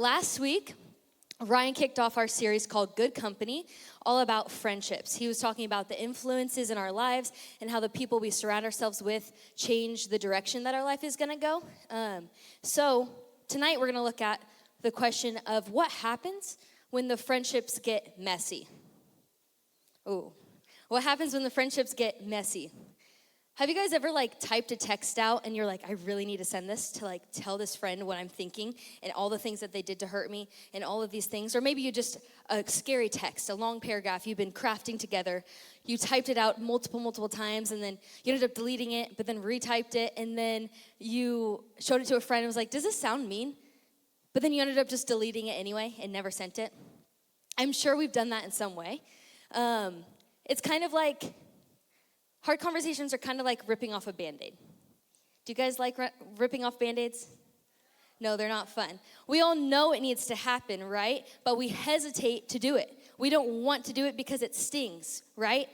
Last week, Ryan kicked off our series called Good Company, all about friendships. He was talking about the influences in our lives and how the people we surround ourselves with change the direction that our life is going to go. So tonight we're going to look at the question of what happens when the friendships get messy. Ooh, what happens when the friendships get messy? Have you guys ever typed a text out and you're like, I really need to send this to tell this friend what I'm thinking and all the things that they did to hurt me and all of these things? Or maybe you just a scary text, a long paragraph you've been crafting together. You typed it out multiple times and then you ended up deleting it, but then retyped it and then you showed it to a friend and was like, does this sound mean? But then you ended up just deleting it anyway and never sent it. I'm sure we've done that in some way. It's kind of like hard conversations are kind of like ripping off a Band-Aid. Do you guys like ripping off Band-Aids? No, they're not fun. We all know it needs to happen, right? But we hesitate to do it. We don't want to do it because it stings, right?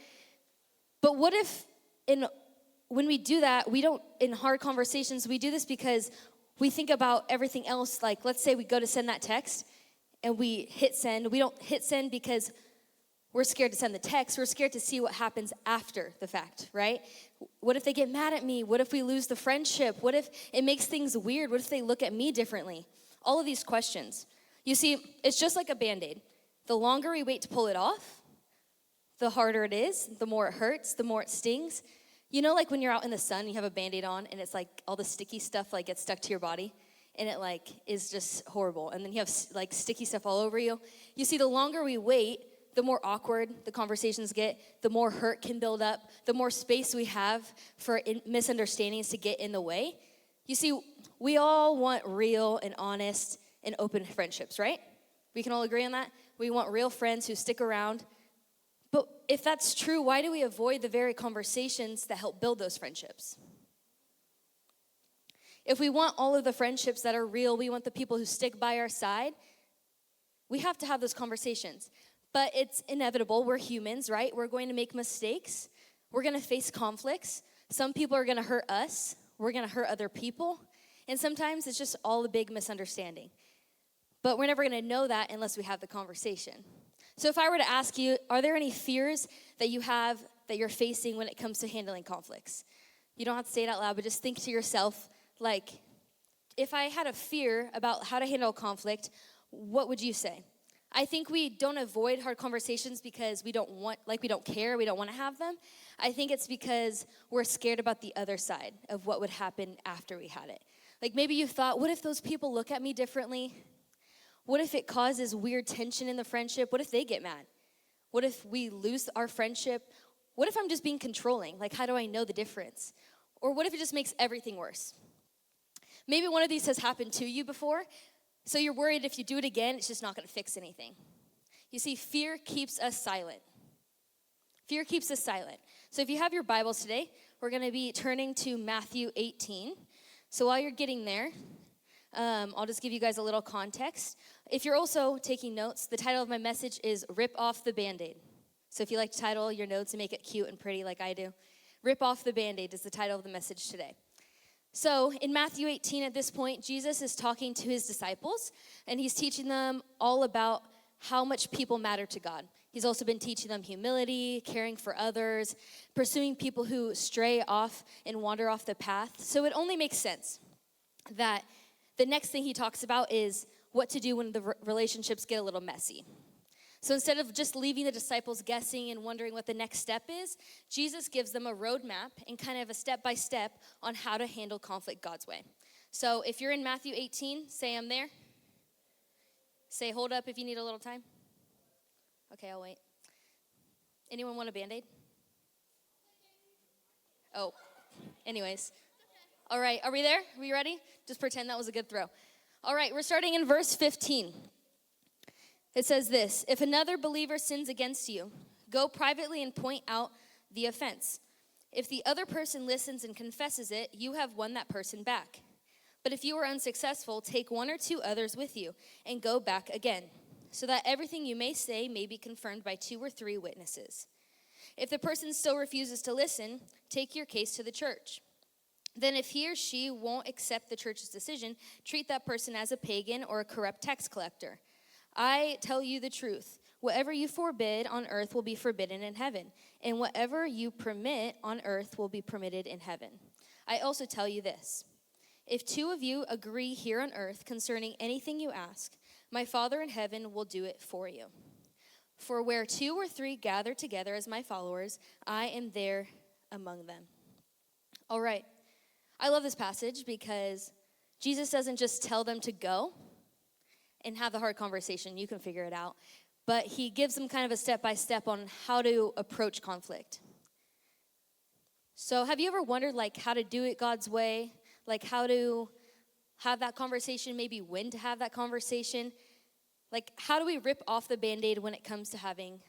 But what if when we do that, we don't, in hard conversations, we do this because we think about everything else. Like, let's say we go to send that text and we hit send. We don't hit send because we're scared to send the text. We're scared to see what happens after the fact, right? What if they get mad at me? What if we lose the friendship? What if it makes things weird? What if they look at me differently? All of these questions. You see, it's just like a Band-Aid. The longer we wait to pull it off, the harder it is, the more it hurts, the more it stings. You know, like when you're out in the sun, you have a Band-Aid on, and it's like all the sticky stuff gets stuck to your body, and it is just horrible. And then you have sticky stuff all over you. You see, the longer we wait, the more awkward the conversations get, the more hurt can build up, the more space we have for misunderstandings to get in the way. You see, we all want real and honest and open friendships, right? We can all agree on that? We want real friends who stick around. But if that's true, why do we avoid the very conversations that help build those friendships? If we want all of the friendships that are real, we want the people who stick by our side, we have to have those conversations. But it's inevitable. We're humans, right? We're going to make mistakes. We're going to face conflicts. Some people are going to hurt us. We're going to hurt other people. And sometimes it's just all a big misunderstanding. But we're never going to know that unless we have the conversation. So if I were to ask you, are there any fears that you have that you're facing when it comes to handling conflicts? You don't have to say it out loud, but just think to yourself, if I had a fear about how to handle conflict, what would you say? I think we don't avoid hard conversations because we don't care, we don't want to have them. I think it's because we're scared about the other side of what would happen after we had it. Maybe you thought, what if those people look at me differently? What if it causes weird tension in the friendship? What if they get mad? What if we lose our friendship? What if I'm just being controlling? How do I know the difference? Or what if it just makes everything worse? Maybe one of these has happened to you before. So you're worried if you do it again, it's just not going to fix anything. You see, fear keeps us silent. Fear keeps us silent. So if you have your Bibles today, we're going to be turning to Matthew 18. So while you're getting there, I'll just give you guys a little context. If you're also taking notes, the title of my message is Rip Off the Band-Aid. So if you like to title your notes and make it cute and pretty like I do, Rip Off the Band-Aid is the title of the message today. So in Matthew 18 at this point, Jesus is talking to his disciples, and he's teaching them all about how much people matter to God. He's also been teaching them humility, caring for others, pursuing people who stray off and wander off the path. So it only makes sense that the next thing he talks about is what to do when the relationships get a little messy. So instead of just leaving the disciples guessing and wondering what the next step is, Jesus gives them a roadmap and kind of a step-by-step on how to handle conflict God's way. So if you're in Matthew 18, say I'm there. Say hold up if you need a little time. Okay, I'll wait. Anyone want a Band-Aid? Oh, anyways. All right, are we there? Are we ready? Just pretend that was a good throw. All right, we're starting in verse 15. It says this, if another believer sins against you, go privately and point out the offense. If the other person listens and confesses it, you have won that person back. But if you are unsuccessful, take one or two others with you and go back again, so that everything you may say may be confirmed by 2 or 3 witnesses. If the person still refuses to listen, take your case to the church. Then if he or she won't accept the church's decision, treat that person as a pagan or a corrupt tax collector. I tell you the truth. Whatever you forbid on earth will be forbidden in heaven, and whatever you permit on earth will be permitted in heaven. I also tell you this. If two of you agree here on earth concerning anything you ask, my Father in heaven will do it for you. For where 2 or 3 gather together as my followers, I am there among them. All right. I love this passage because Jesus doesn't just tell them to go and have the hard conversation. You can figure it out. But he gives them kind of a step-by-step on how to approach conflict. So have you ever wondered, like, how to do it God's way? Like, how to have that conversation, maybe when to have that conversation? Like, how do we rip off the Band-Aid when it comes to having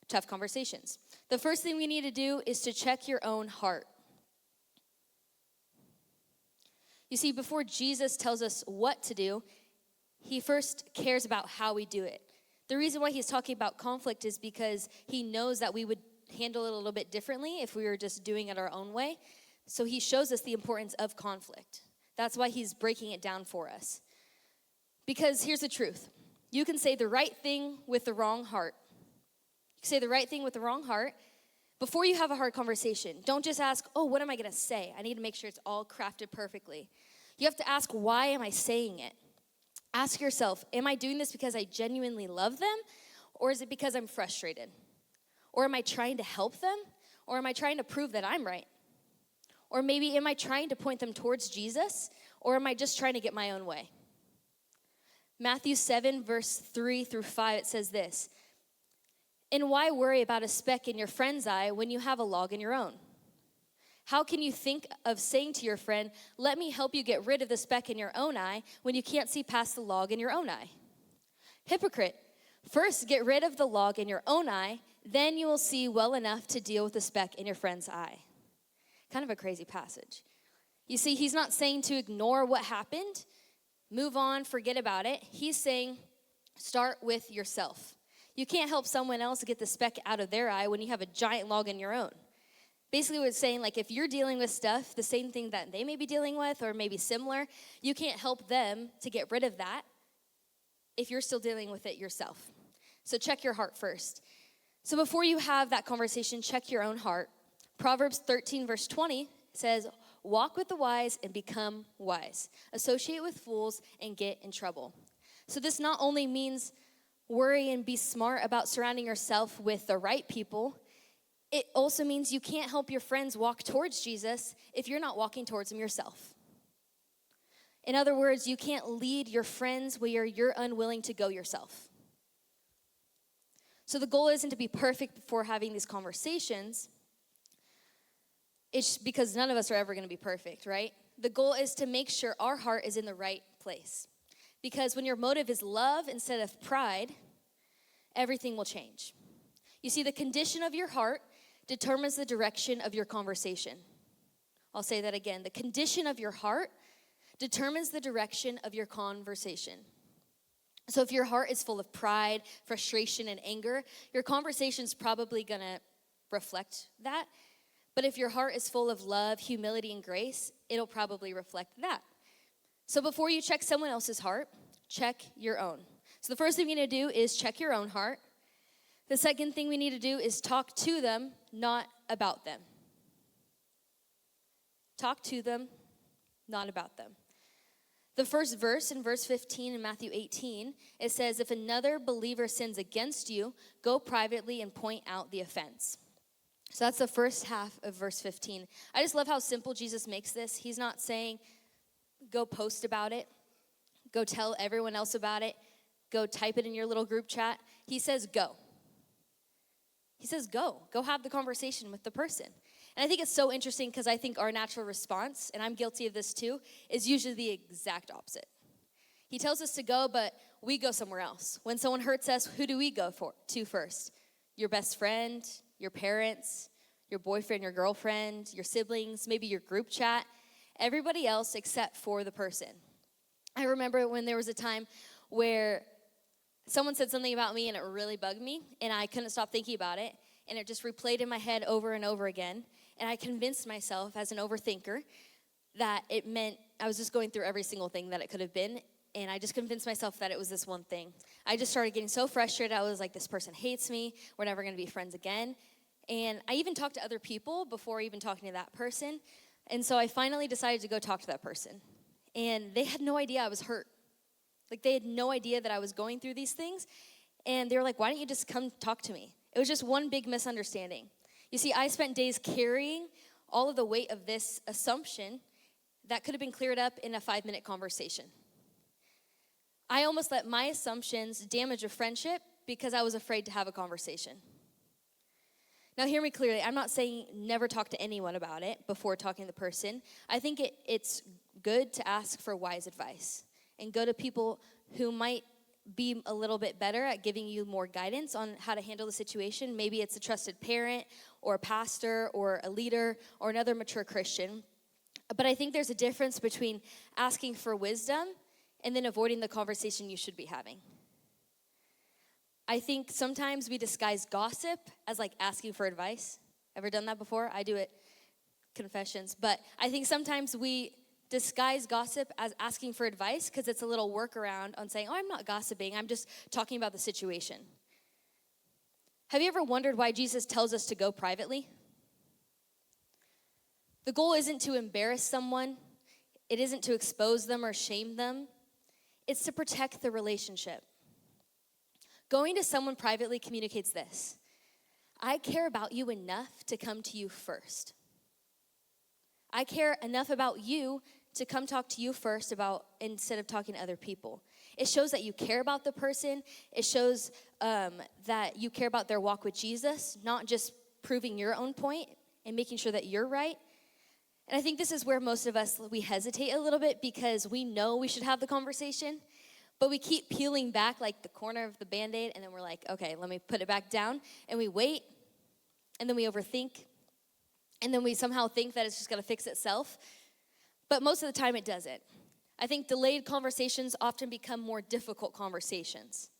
tough conversations? The first thing we need to do is to check your own heart. You see, before Jesus tells us what to do, he first cares about how we do it. The reason why he's talking about conflict is because he knows that we would handle it a little bit differently if we were just doing it our own way. So he shows us the importance of conflict. That's why he's breaking it down for us. Because here's the truth. You can say the right thing with the wrong heart. You can say the right thing with the wrong heart. Before you have a hard conversation, don't just ask, oh, what am I going to say? I need to make sure it's all crafted perfectly. You have to ask, why am I saying it? Ask yourself, am I doing this because I genuinely love them? Or is it because I'm frustrated? Or am I trying to help them? Or am I trying to prove that I'm right? Or maybe am I trying to point them towards Jesus? Or am I just trying to get my own way? Matthew 7, verse 3 through 5, it says this. And why worry about a speck in your friend's eye when you have a log in your own? How can you think of saying to your friend, let me help you get rid of the speck in your own eye when you can't see past the log in your own eye? Hypocrite, first get rid of the log in your own eye, then you will see well enough to deal with the speck in your friend's eye. Kind of a crazy passage. You see, he's not saying to ignore what happened, move on, forget about it. He's saying, start with yourself. You can't help someone else get the speck out of their eye when you have a giant log in your own. Basically what it's saying, like, if you're dealing with stuff, the same thing that they may be dealing with or maybe similar, you can't help them to get rid of that if you're still dealing with it yourself. So check your heart first. So before you have that conversation, check your own heart. Proverbs 13, verse 20 says, walk with the wise and become wise. Associate with fools and get in trouble. So this not only means worry and be smart about surrounding yourself with the right people, it also means you can't help your friends walk towards Jesus if you're not walking towards him yourself. In other words, you can't lead your friends where you're unwilling to go yourself. So the goal isn't to be perfect before having these conversations. It's because none of us are ever going to be perfect, right? The goal is to make sure our heart is in the right place. Because when your motive is love instead of pride, everything will change. You see, the condition of your heart determines the direction of your conversation. I'll say that again. The condition of your heart determines the direction of your conversation. So if your heart is full of pride, frustration, and anger, your conversation's probably going to reflect that. But if your heart is full of love, humility, and grace, it'll probably reflect that. So before you check someone else's heart, check your own. So the first thing we need to do is check your own heart. The second thing we need to do is talk to them, not about them. Talk to them, not about them. The first verse in verse 15 in Matthew 18, it says, if another believer sins against you, go privately and point out the offense. So that's the first half of verse 15. I just love how simple Jesus makes this. He's not saying, go post about it, go tell everyone else about it, go type it in your little group chat. He says, go. He says, go have the conversation with the person. And I think it's so interesting because I think our natural response, and I'm guilty of this too, is usually the exact opposite. He tells us to go, but we go somewhere else. When someone hurts us, who do we go to first? Your best friend, your parents, your boyfriend, your girlfriend, your siblings, maybe your group chat, everybody else except for the person. I remember when there was a time where someone said something about me and it really bugged me and I couldn't stop thinking about it and it just replayed in my head over and over again. And I convinced myself as an overthinker that it meant I was just going through every single thing that it could have been. And I just convinced myself that it was this one thing. I just started getting so frustrated. I was like, this person hates me. We're never going to be friends again. And I even talked to other people before even talking to that person. And so I finally decided to go talk to that person. And they had no idea I was hurt. Like, they had no idea that I was going through these things. And they were like, why don't you just come talk to me? It was just one big misunderstanding. You see, I spent days carrying all of the weight of this assumption that could have been cleared up in a 5-minute conversation. I almost let my assumptions damage a friendship because I was afraid to have a conversation. Now, hear me clearly. I'm not saying never talk to anyone about it before talking to the person. I think it's good to ask for wise advice and go to people who might be a little bit better at giving you more guidance on how to handle the situation. Maybe it's a trusted parent or a pastor or a leader or another mature Christian. But I think there's a difference between asking for wisdom and then avoiding the conversation you should be having. I think sometimes we disguise gossip as like asking for advice. Ever done that before? I do it, confessions. But I think sometimes we disguise gossip as asking for advice because it's a little workaround on saying, oh, I'm not gossiping. I'm just talking about the situation. Have you ever wondered why Jesus tells us to go privately? The goal isn't to embarrass someone. It isn't to expose them or shame them. It's to protect the relationship. Going to someone privately communicates this: I care about you enough to come to you first. I care enough about you to come talk to you first instead of talking to other people. It shows that you care about the person. It shows that you care about their walk with Jesus, not just proving your own point and making sure that you're right. And I think this is where most of us, we hesitate a little bit because we know we should have the conversation, but we keep peeling back like the corner of the Band-Aid, and then we're like, okay, let me put it back down. And we wait, and then we overthink, and then we somehow think that it's just going to fix itself. But most of the time it doesn't. I think delayed conversations often become more difficult conversations.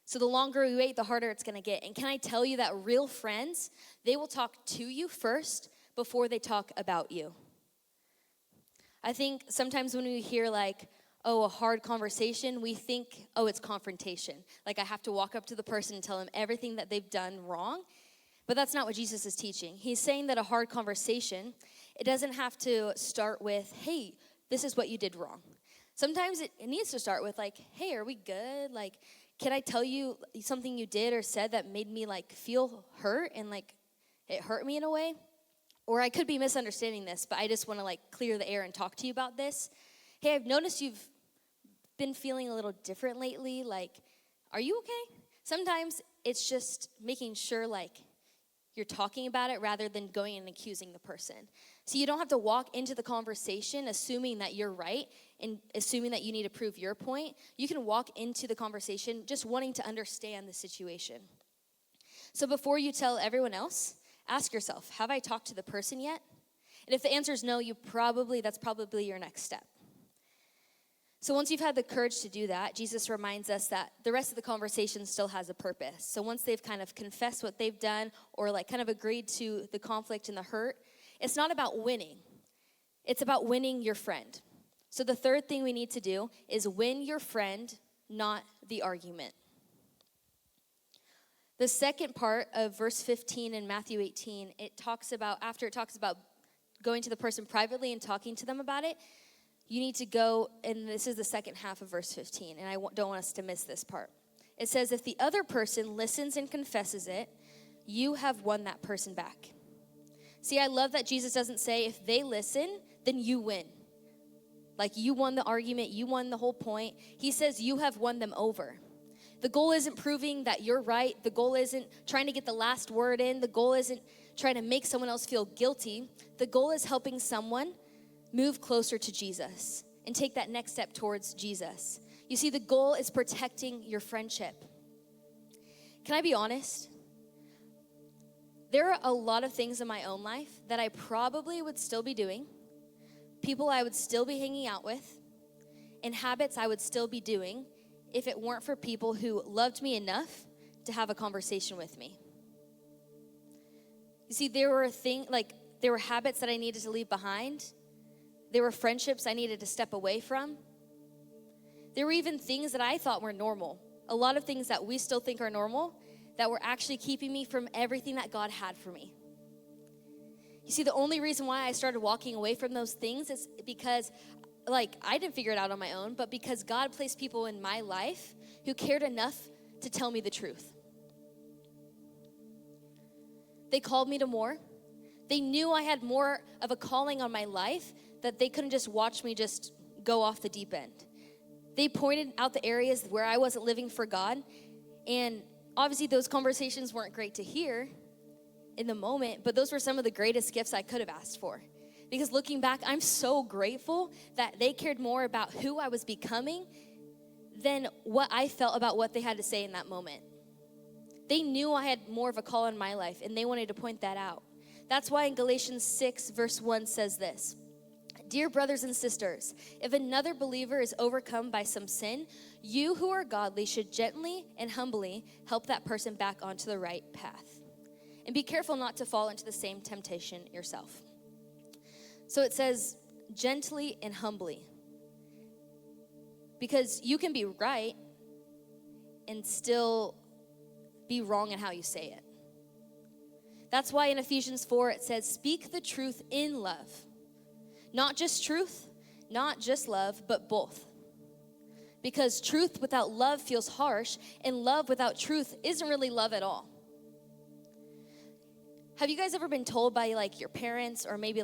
So the longer we wait, the harder it's going to get. And can I tell you that real friends, they will talk to you first before they talk about you. I think sometimes when we hear like, oh, a hard conversation, we think, oh, it's confrontation. Like I have to walk up to the person and tell them everything that they've done wrong. But that's not what Jesus is teaching. He's saying that a hard conversation, it doesn't have to start with, hey, this is what you did wrong. Sometimes it needs to start with like, hey, are we good? Like, can I tell you something you did or said that made me like feel hurt and like it hurt me in a way? Or I could be misunderstanding this, but I just want to like clear the air and talk to you about this. Hey, I've noticed you've been feeling a little different lately. Like, are you okay? Sometimes it's just making sure like you're talking about it rather than going and accusing the person. So you don't have to walk into the conversation assuming that you're right and assuming that you need to prove your point. You can walk into the conversation just wanting to understand the situation. So before you tell everyone else, ask yourself, have I talked to the person yet? And if the answer is no, that's probably your next step. So once you've had the courage to do that, Jesus reminds us that the rest of the conversation still has a purpose. So once they've kind of confessed what they've done or like kind of agreed to the conflict and the hurt, it's not about winning. It's about winning your friend. So the third thing we need to do is win your friend, not the argument. The second part of verse 15 in Matthew 18, after it talks about going to the person privately and talking to them about it, you need to go, and this is the second half of verse 15, and I don't want us to miss this part. It says, if the other person listens and confesses it, you have won that person back. See, I love that Jesus doesn't say, if they listen, then you win. Like you won the argument, you won the whole point. He says you have won them over. The goal isn't proving that you're right. The goal isn't trying to get the last word in. The goal isn't trying to make someone else feel guilty. The goal is helping someone move closer to Jesus and take that next step towards Jesus. You see, the goal is protecting your friendship. Can I be honest? There are a lot of things in my own life that I probably would still be doing, people I would still be hanging out with, and habits I would still be doing if it weren't for people who loved me enough to have a conversation with me. You see, there were habits that I needed to leave behind There were friendships I needed to step away from. There were even things that I thought were normal. A lot of things that we still think are normal that were actually keeping me from everything that God had for me. You see, the only reason why I started walking away from those things is because, I didn't figure it out on my own, but because God placed people in my life who cared enough to tell me the truth. They called me to more. They knew I had more of a calling on my life, that they couldn't just watch me just go off the deep end. They pointed out the areas where I wasn't living for God. And obviously those conversations weren't great to hear in the moment, but those were some of the greatest gifts I could have asked for. Because looking back, I'm so grateful that they cared more about who I was becoming than what I felt about what they had to say in that moment. They knew I had more of a call in my life, and they wanted to point that out. That's why in Galatians 6, verse 1 says this: "Dear brothers and sisters, if another believer is overcome by some sin, you who are godly should gently and humbly help that person back onto the right path. And be careful not to fall into the same temptation yourself." So it says gently and humbly. Because you can be right and still be wrong in how you say it. That's why in Ephesians 4 it says, "Speak the truth in love." Not just truth, not just love, but both. Because truth without love feels harsh, and love without truth isn't really love at all. Have you guys ever been told by your parents, or maybe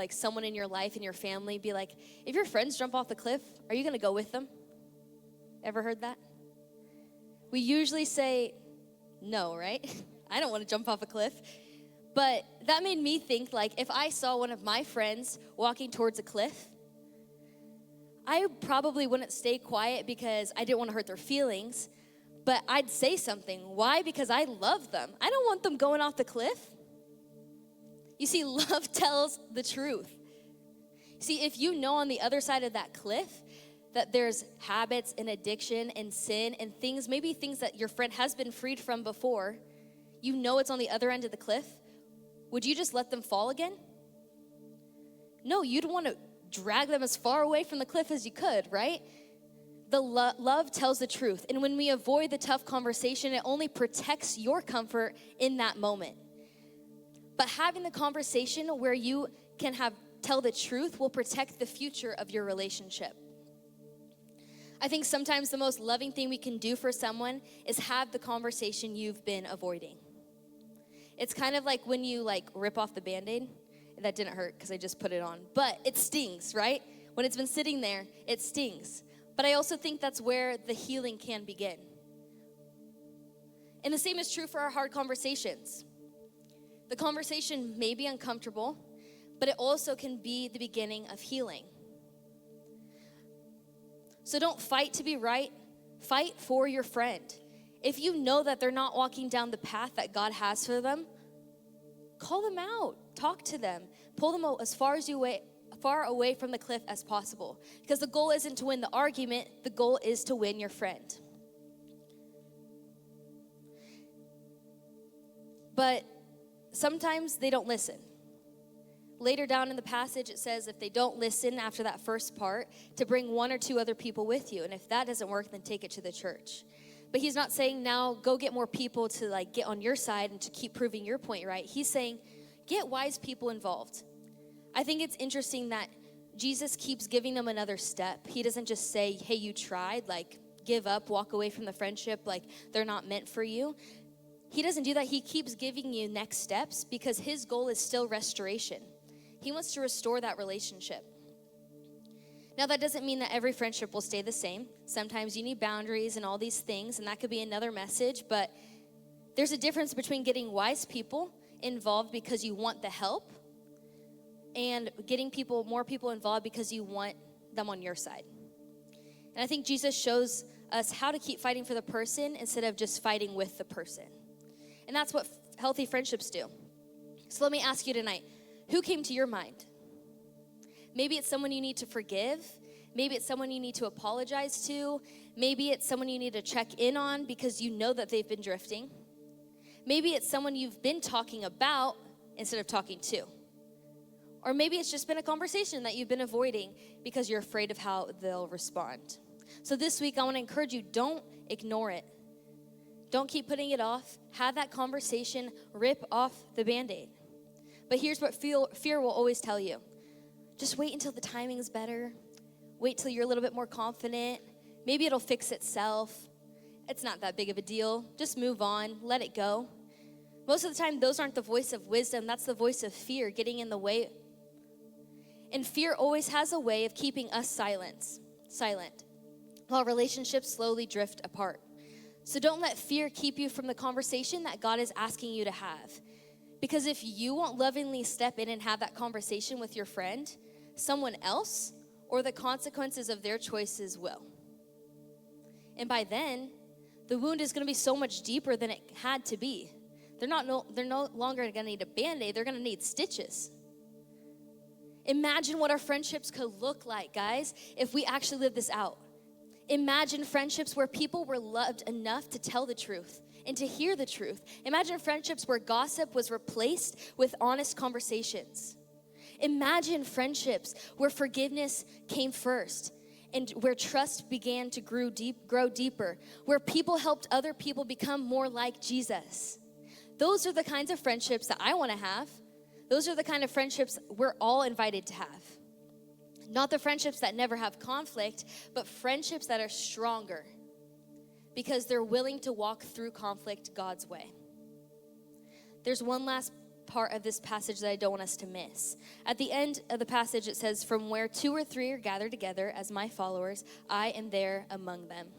someone in your life, in your family, be like, if your friends jump off the cliff, are you gonna go with them? Ever heard that? We usually say no, right? I don't wanna jump off a cliff. But that made me think, if I saw one of my friends walking towards a cliff, I probably wouldn't stay quiet because I didn't want to hurt their feelings, but I'd say something. Why? Because I love them. I don't want them going off the cliff. You see, love tells the truth. See, if you know on the other side of that cliff that there's habits and addiction and sin and things, maybe things that your friend has been freed from before, you know it's on the other end of the cliff, would you just let them fall again? No, you'd want to drag them as far away from the cliff as you could, right? The love tells the truth. And when we avoid the tough conversation, it only protects your comfort in that moment. But having the conversation where you can tell the truth will protect the future of your relationship. I think sometimes the most loving thing we can do for someone is have the conversation you've been avoiding. It's kind of like when you rip off the Band-Aid. That didn't hurt because I just put it on. But it stings, right? When it's been sitting there, it stings. But I also think that's where the healing can begin. And the same is true for our hard conversations. The conversation may be uncomfortable, but it also can be the beginning of healing. So don't fight to be right. Fight for your friend. If you know that they're not walking down the path that God has for them, call them out. Talk to them. Pull them as far away from the cliff as possible. Because the goal isn't to win the argument. The goal is to win your friend. But sometimes they don't listen. Later down in the passage, it says if they don't listen after that first part, to bring one or two other people with you. And if that doesn't work, then take it to the church. But he's not saying now go get more people to get on your side and to keep proving your point right. He's saying get wise people involved. I think it's interesting that Jesus keeps giving them another step. He doesn't just say, hey, you tried, give up, walk away from the friendship, they're not meant for you. He doesn't do that. He keeps giving you next steps because his goal is still restoration. He wants to restore that relationship. Now, that doesn't mean that every friendship will stay the same. Sometimes you need boundaries and all these things, and that could be another message. But there's a difference between getting wise people involved because you want the help and getting more people involved because you want them on your side. And I think Jesus shows us how to keep fighting for the person instead of just fighting with the person. And that's what healthy friendships do. So let me ask you tonight, who came to your mind? Maybe it's someone you need to forgive. Maybe it's someone you need to apologize to. Maybe it's someone you need to check in on because you know that they've been drifting. Maybe it's someone you've been talking about instead of talking to. Or maybe it's just been a conversation that you've been avoiding because you're afraid of how they'll respond. So this week, I want to encourage you, don't ignore it. Don't keep putting it off. Have that conversation. Rip off the Band-Aid. But here's what fear will always tell you. Just wait until the timing is better. Wait till you're a little bit more confident. Maybe it'll fix itself. It's not that big of a deal. Just move on. Let it go. Most of the time, those aren't the voice of wisdom. That's the voice of fear getting in the way. And fear always has a way of keeping us silent, while relationships slowly drift apart. So don't let fear keep you from the conversation that God is asking you to have. Because if you won't lovingly step in and have that conversation with your friend, someone else or the consequences of their choices will. And by then, the wound is going to be so much deeper than it had to be. They're no longer going to need a Band-Aid. They're going to need stitches. Imagine what our friendships could look like, guys, if we actually live this out. Imagine friendships where people were loved enough to tell the truth and to hear the truth. Imagine friendships where gossip was replaced with honest conversations. Imagine friendships where forgiveness came first and where trust began to grow deeper, where people helped other people become more like Jesus. Those are the kinds of friendships that I want to have. Those are the kind of friendships we're all invited to have. Not the friendships that never have conflict, but friendships that are stronger because they're willing to walk through conflict God's way. There's one last part of this passage that I don't want us to miss. At the end of the passage, it says, "From where 2 or 3 are gathered together as my followers, I am there among them."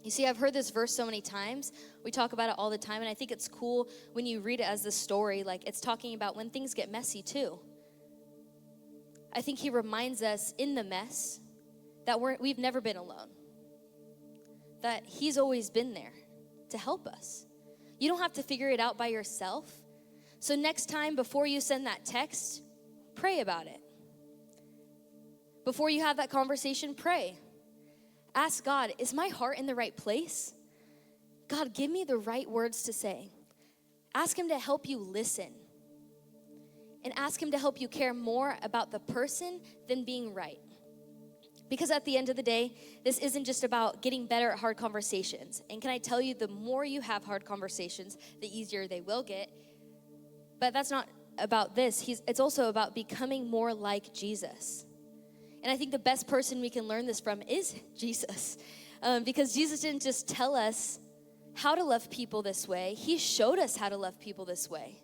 You see, I've heard this verse so many times. We talk about it all the time, and I think it's cool when you read it as the story. Like, it's talking about when things get messy, too. I think he reminds us in the mess that we've never been alone, that he's always been there to help us. You don't have to figure it out by yourself. So next time, before you send that text, pray about it. Before you have that conversation, pray. Ask God, is my heart in the right place? God, give me the right words to say. Ask him to help you listen. And ask him to help you care more about the person than being right. Because at the end of the day, this isn't just about getting better at hard conversations. And can I tell you, the more you have hard conversations, the easier they will get. But that's not about this. It's also about becoming more like Jesus. And I think the best person we can learn this from is Jesus. Because Jesus didn't just tell us how to love people this way. He showed us how to love people this way.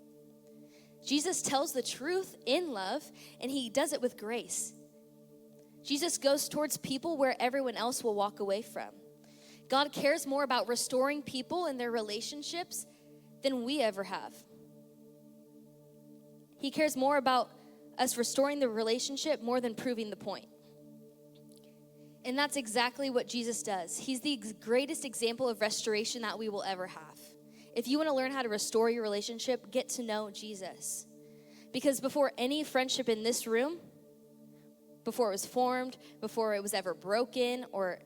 Jesus tells the truth in love, and he does it with grace. Jesus goes towards people where everyone else will walk away from. God cares more about restoring people in their relationships than we ever have. He cares more about us restoring the relationship more than proving the point. And that's exactly what Jesus does. He's the greatest example of restoration that we will ever have. If you want to learn how to restore your relationship, get to know Jesus. Because before any friendship in this room, before it was formed, before it was ever broken or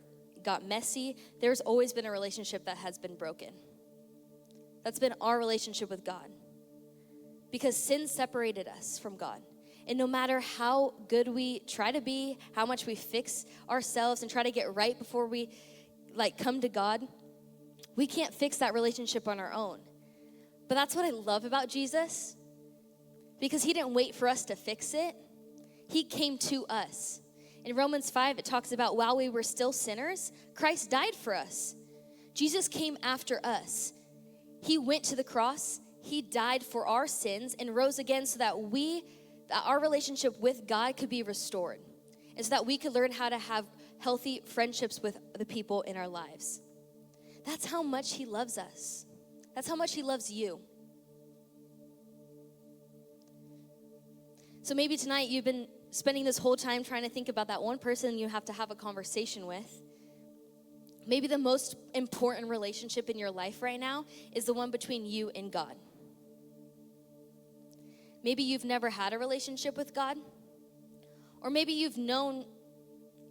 got messy, there's always been a relationship that has been broken. That's been our relationship with God. Because sin separated us from God. And no matter how good we try to be, how much we fix ourselves and try to get right before we come to God, we can't fix that relationship on our own. But that's what I love about Jesus, because he didn't wait for us to fix it. He came to us. In Romans 5, it talks about while we were still sinners, Christ died for us. Jesus came after us. He went to the cross. He died for our sins and rose again so that our relationship with God could be restored, and so that we could learn how to have healthy friendships with the people in our lives. That's how much he loves us. That's how much he loves you. So maybe tonight you've been spending this whole time trying to think about that one person you have to have a conversation with. Maybe the most important relationship in your life right now is the one between you and God. Maybe you've never had a relationship with God. Or maybe you've known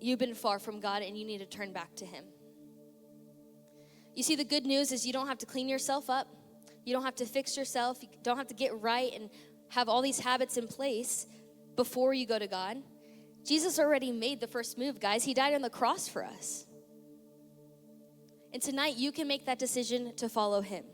you've been far from God and you need to turn back to him. You see, the good news is you don't have to clean yourself up. You don't have to fix yourself. You don't have to get right and have all these habits in place. before you go to God. Jesus already made the first move, guys. He died on the cross for us. And tonight, you can make that decision to follow him.